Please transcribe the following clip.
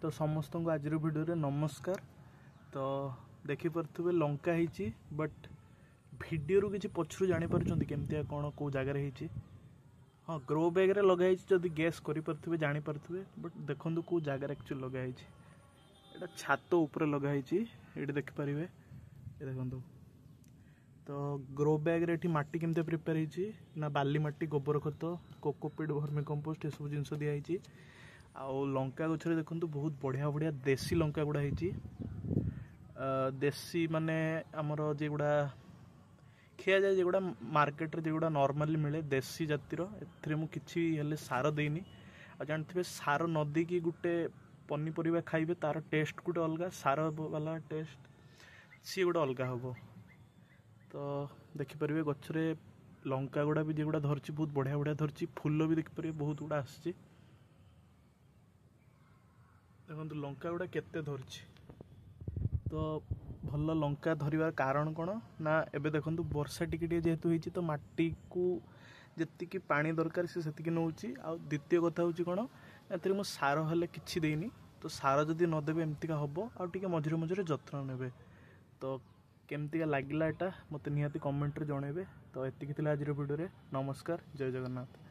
तो समस्त को आज भिडियो नमस्कार। तो देखिपे लंका ही बट भिडियो किसी पछरू जापर केमती कौन कौ जगार हाँ ग्रो बैग रे लगाई जदि गैस करें जापे बट देखो कौ जगार एक्चुअली लगाई एटा छात उपर लगाई ये देखिपारे देखो। तो ग्रो बैग रे माटी केमती प्रिपेयर होती ना बाली माटी गोबर खत कोकोपीट वर्मी कंपोस्ट ये सब जिनस दिखाई आउ लंका गचरे देखो बहुत बढ़िया बढ़िया देसी लंका गुड़ा होती देसी माने आमर जेगुड़ा खिया जाए जेगुड़ा मार्केट रे जेगुड़ा नॉर्मली मिले देसी जातिर ए किसी हेले सार देनी आ जानते सार न देकी गोटे पनीपरिया खाइबे तार टेस्ट गोटे अलग सार वाला टेस्ट सी गोटे अलग हम। तो देखिपारे गचरे लंका गुड़ा भी जेगुड़ा धरची बहुत बढ़िया बढ़िया धरची फूल भी देखिपारे बहुत गुड़ा आसची देखो लंका गुड़ा केते धरची। तो भल लंका धरिबार कारण कौन ना एबे देखो वर्षा टिके जेहेतु होती तो माटी को जी पानी दरकार से नौची आ द्वितीय कथा हूँ कौन ए सार हेल्ले किसी देनी तो सार जदि नदेवे एमतीका हम आगे मझे मझे जत्न ने। तो केमती लगिला एटा मत निहाती कमेंट रे जणेबे। तो एतिक आज वीडियो रे नमस्कार जय जगन्नाथ।